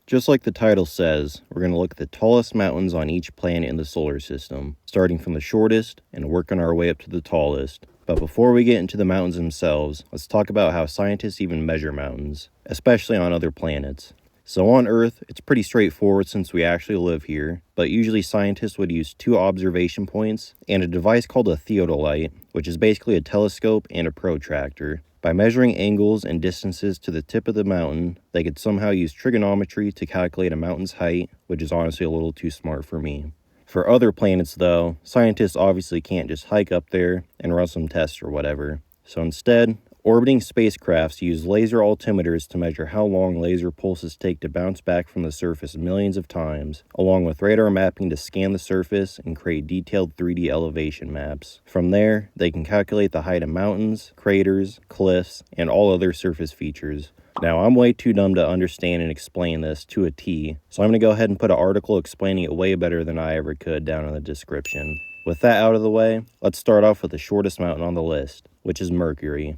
Just like the title says, we're going to look at the tallest mountains on each planet in the solar system, starting from the shortest and working our way up to the tallest. But before we get into the mountains themselves, let's talk about how scientists even measure mountains, especially on other planets. So on Earth, it's pretty straightforward since we actually live here, but usually scientists would use 2 observation points and a device called a theodolite, which is basically a telescope and a protractor. By measuring angles and distances to the tip of the mountain, they could somehow use trigonometry to calculate a mountain's height, which is honestly a little too smart for me. For other planets, though, scientists obviously can't just hike up there and run some tests or whatever. So instead, orbiting spacecrafts use laser altimeters to measure how long laser pulses take to bounce back from the surface millions of times, along with radar mapping to scan the surface and create detailed 3D elevation maps. From there, they can calculate the height of mountains, craters, cliffs, and all other surface features. Now, I'm way too dumb to understand and explain this to a T, so I'm going to go ahead and put an article explaining it way better than I ever could down in the description. With that out of the way, let's start off with the shortest mountain on the list, which is Mercury.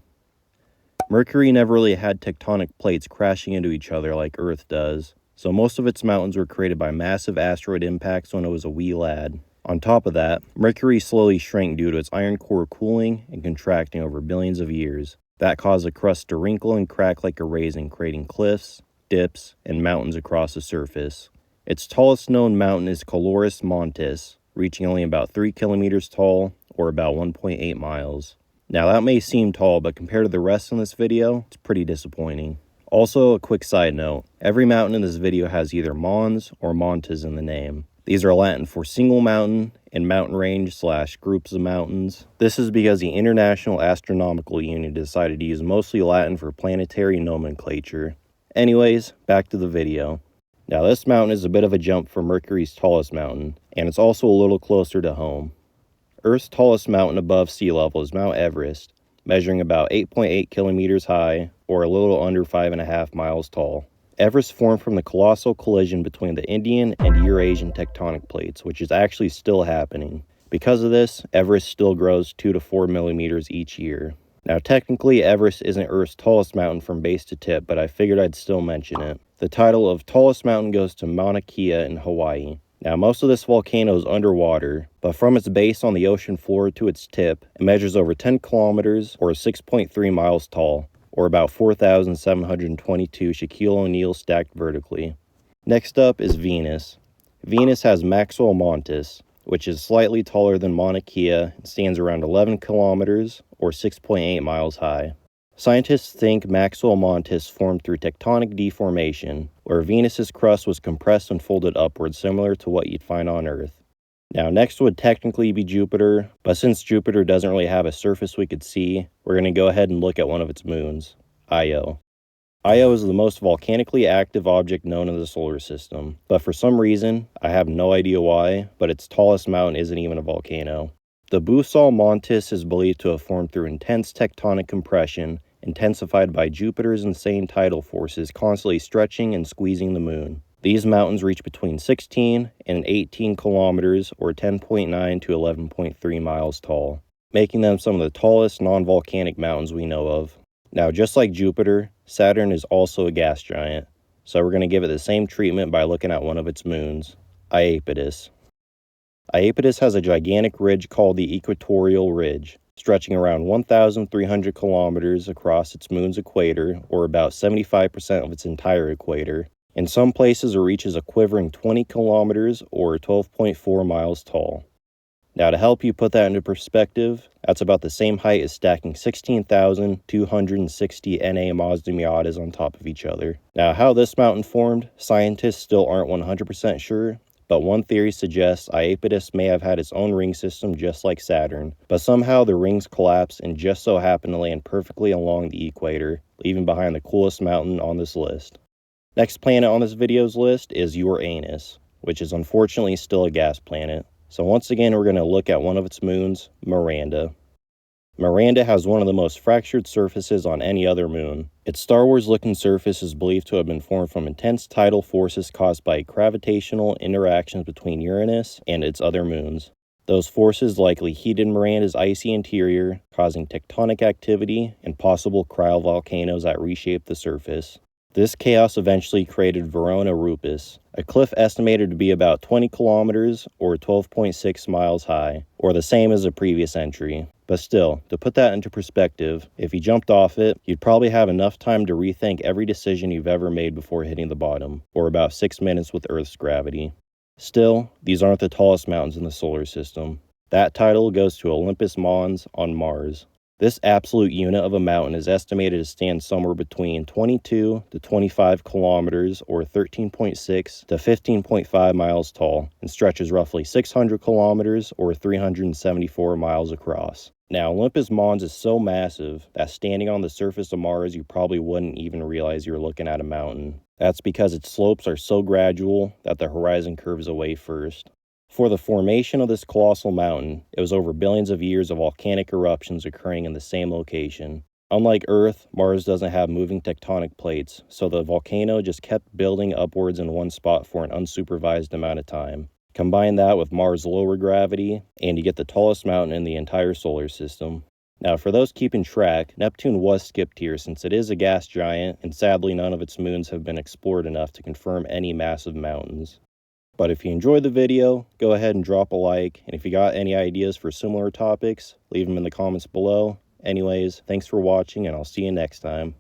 Mercury never really had tectonic plates crashing into each other like Earth does, so most of its mountains were created by massive asteroid impacts when it was a wee lad. On top of that, Mercury slowly shrank due to its iron core cooling and contracting over billions of years. That caused the crust to wrinkle and crack like a raisin, creating cliffs, dips, and mountains across the surface. Its tallest known mountain is Caloris Montes, reaching only about 3 kilometers tall, or about 1.8 miles. Now that may seem tall, but compared to the rest in this video, it's pretty disappointing. Also, a quick side note, every mountain in this video has either Mons or Montes in the name. These are Latin for single mountain and mountain range / groups of mountains. This is because the International Astronomical Union decided to use mostly Latin for planetary nomenclature. Anyways, back to the video. Now this mountain is a bit of a jump from Mercury's tallest mountain, and it's also a little closer to home. Earth's tallest mountain above sea level is Mount Everest, measuring about 8.8 kilometers high, or a little under 5.5 miles tall. Everest formed from the colossal collision between the Indian and Eurasian tectonic plates, which is actually still happening. Because of this, Everest still grows 2 to 4 millimeters each year. Now technically, Everest isn't Earth's tallest mountain from base to tip, but I figured I'd still mention it. The title of tallest mountain goes to Mauna Kea in Hawaii. Now, most of this volcano is underwater, but from its base on the ocean floor to its tip, it measures over 10 kilometers or 6.3 miles tall, or about 4,722 Shaquille O'Neal stacked vertically. Next up is Venus. Venus has Maxwell Montes, which is slightly taller than Mauna Kea and stands around 11 kilometers or 6.8 miles high. Scientists think Maxwell Montes formed through tectonic deformation, where Venus's crust was compressed and folded upward, similar to what you'd find on Earth. Now, next would technically be Jupiter, but since Jupiter doesn't really have a surface we could see, we're going to go ahead and look at one of its moons, Io. Io is the most volcanically active object known in the solar system, but for some reason, I have no idea why, but its tallest mountain isn't even a volcano. The Busal Montes is believed to have formed through intense tectonic compression, intensified by Jupiter's insane tidal forces constantly stretching and squeezing the moon. These mountains reach between 16 and 18 kilometers or 10.9 to 11.3 miles tall, making them some of the tallest non-volcanic mountains we know of. Now, just like Jupiter, Saturn is also a gas giant, so we're going to give it the same treatment by looking at one of its moons, Iapetus. Iapetus has a gigantic ridge called the Equatorial Ridge, stretching around 1,300 kilometers across its moon's equator, or about 75% of its entire equator. In some places, it reaches a quivering 20 kilometers, or 12.4 miles tall. Now, to help you put that into perspective, that's about the same height as stacking 16,260 Na Mazda Miatas on top of each other. Now, how this mountain formed, scientists still aren't 100% sure, but one theory suggests Iapetus may have had its own ring system just like Saturn, but somehow the rings collapsed and just so happened to land perfectly along the equator, leaving behind the coolest mountain on this list. Next planet on this video's list is Uranus, which is unfortunately still a gas planet. So once again, we're going to look at one of its moons, Miranda. Miranda has one of the most fractured surfaces on any other moon. Its Star Wars-looking surface is believed to have been formed from intense tidal forces caused by gravitational interactions between Uranus and its other moons. Those forces likely heated Miranda's icy interior, causing tectonic activity and possible cryovolcanoes that reshaped the surface. This chaos eventually created Verona Rupes, a cliff estimated to be about 20 kilometers or 12.6 miles high, or the same as the previous entry. But still, to put that into perspective, if you jumped off it, you'd probably have enough time to rethink every decision you've ever made before hitting the bottom, or about 6 minutes with Earth's gravity. Still, these aren't the tallest mountains in the solar system. That title goes to Olympus Mons on Mars. This absolute unit of a mountain is estimated to stand somewhere between 22 to 25 kilometers or 13.6 to 15.5 miles tall and stretches roughly 600 kilometers or 374 miles across. Now, Olympus Mons is so massive that standing on the surface of Mars, you probably wouldn't even realize you're looking at a mountain. That's because its slopes are so gradual that the horizon curves away first. For the formation of this colossal mountain, it was over billions of years of volcanic eruptions occurring in the same location. Unlike Earth, Mars doesn't have moving tectonic plates, so the volcano just kept building upwards in one spot for an unsupervised amount of time. Combine that with Mars' lower gravity, and you get the tallest mountain in the entire solar system. Now, for those keeping track, Neptune was skipped here since it is a gas giant, and sadly none of its moons have been explored enough to confirm any massive mountains. But if you enjoyed the video, go ahead and drop a like, and if you got any ideas for similar topics, leave them in the comments below. Anyways, thanks for watching, and I'll see you next time.